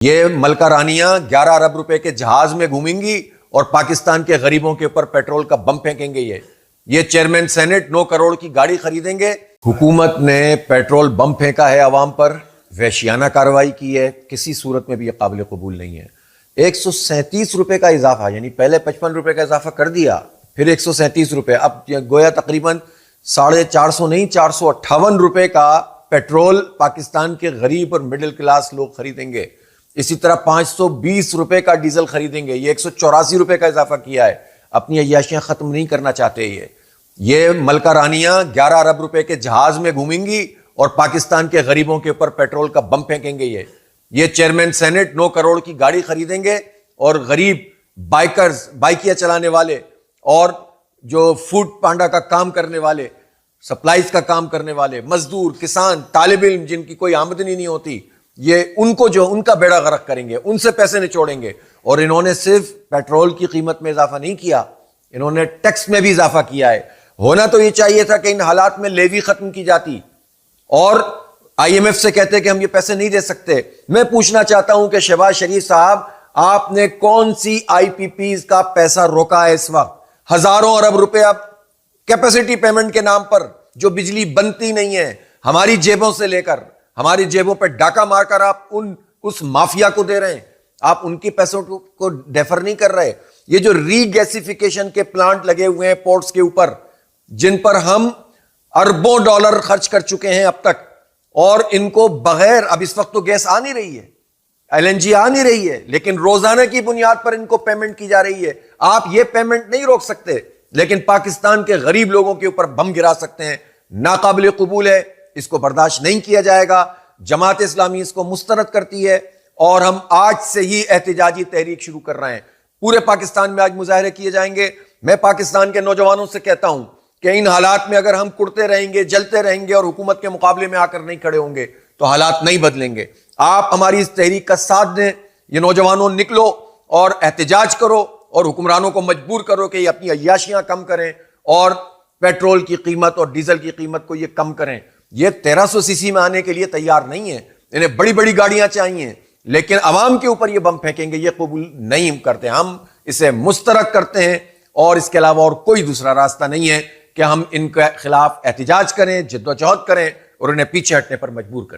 یہ ملکہ رانیاں 11 ارب روپے کے جہاز میں گھومیں گی اور پاکستان کے غریبوں کے اوپر پیٹرول کا بم پھینکیں گے۔ یہ چیئرمین سینٹ 9 کروڑ کی گاڑی خریدیں گے۔ حکومت نے پیٹرول بم پھینکا ہے عوام پر، وحشیانہ کارروائی کی ہے، کسی صورت میں بھی یہ قابل قبول نہیں ہے۔ 137 روپے کا اضافہ، یعنی پہلے 55 روپے کا اضافہ کر دیا، پھر 137 روپے، اب گویا تقریباً 450 نہیں 458 روپے کا پیٹرول پاکستان کے غریب اور مڈل کلاس لوگ خریدیں گے۔ اسی طرح 520 روپے کا ڈیزل خریدیں گے۔ یہ 184 روپے کا اضافہ کیا ہے، اپنی عیاشیاں ختم نہیں کرنا چاہتے۔ یہ ملکہ رانیاں 11 ارب روپے کے جہاز میں گھومیں گی اور پاکستان کے غریبوں کے اوپر پیٹرول کا بم پھینکیں گے۔ یہ چیئرمین سینٹ 9 کروڑ کی گاڑی خریدیں گے اور غریب بائکرز، بائکیاں چلانے والے اور جو فوڈ پانڈا کا کام کرنے والے، سپلائز کا کام کرنے والے، مزدور، کسان، طالب علم جن کی کوئی آمدنی نہیں ہوتی، یہ ان کو جو ان کا بیڑا غرق کریں گے، ان سے پیسے نچوڑیں گے۔ اور انہوں نے صرف پیٹرول کی قیمت میں اضافہ نہیں کیا، انہوں نے ٹیکس میں بھی اضافہ کیا ہے۔ ہونا تو یہ چاہیے تھا کہ ان حالات میں لیوی ختم کی جاتی اور آئی ایم ایف سے کہتے کہ ہم یہ پیسے نہیں دے سکتے۔ میں پوچھنا چاہتا ہوں کہ شہباز شریف صاحب، آپ نے کون سی آئی پی پیز کا پیسہ روکا ہے اس وقت؟ ہزاروں ارب روپے اب کیپیسٹی پیمنٹ کے نام پر جو بجلی بنتی نہیں ہے، ہماری جیبوں سے لے کر، ہماری جیبوں پہ ڈاکہ مار کر آپ اس مافیا کو دے رہے ہیں، آپ ان کی پیسوں کو ڈیفر نہیں کر رہے۔ یہ جو ری گیسیفیکیشن کے پلانٹ لگے ہوئے ہیں پورٹس کے اوپر، جن پر ہم اربوں ڈالر خرچ کر چکے ہیں اب تک، اور ان کو بغیر، اب اس وقت تو گیس آ نہیں رہی ہے، ایل این جی آ نہیں رہی ہے، لیکن روزانہ کی بنیاد پر ان کو پیمنٹ کی جا رہی ہے۔ آپ یہ پیمنٹ نہیں روک سکتے، لیکن پاکستان کے غریب لوگوں کے اوپر بم گرا سکتے ہیں۔ ناقابل قبول ہے، اس کو برداشت نہیں کیا جائے گا۔ جماعت اسلامی اس کو مسترد کرتی ہے اور ہم آج سے ہی احتجاجی تحریک شروع کر رہے ہیں۔ پورے پاکستان میں آج مظاہرے کیے جائیں گے۔ میں پاکستان کے نوجوانوں سے کہتا ہوں کہ ان حالات میں اگر ہم کڑتے رہیں گے، جلتے رہیں گے اور حکومت کے مقابلے میں آ کر نہیں کھڑے ہوں گے تو حالات نہیں بدلیں گے۔ آپ ہماری اس تحریک کا ساتھ دیں، یہ نوجوانوں نکلو اور احتجاج کرو اور حکمرانوں کو مجبور کرو کہ یہ اپنی عیاشیاں کم کریں اور پیٹرول کی قیمت اور ڈیزل کی قیمت کو یہ کم کریں۔ یہ 1300 سی سی میں آنے کے لیے تیار نہیں ہے، انہیں بڑی بڑی گاڑیاں چاہیے، لیکن عوام کے اوپر یہ بم پھینکیں گے، یہ قبول نہیں کرتے۔ ہم اسے مسترد کرتے ہیں اور اس کے علاوہ اور کوئی دوسرا راستہ نہیں ہے کہ ہم ان کے خلاف احتجاج کریں، جد و جہد کریں اور انہیں پیچھے ہٹنے پر مجبور کریں۔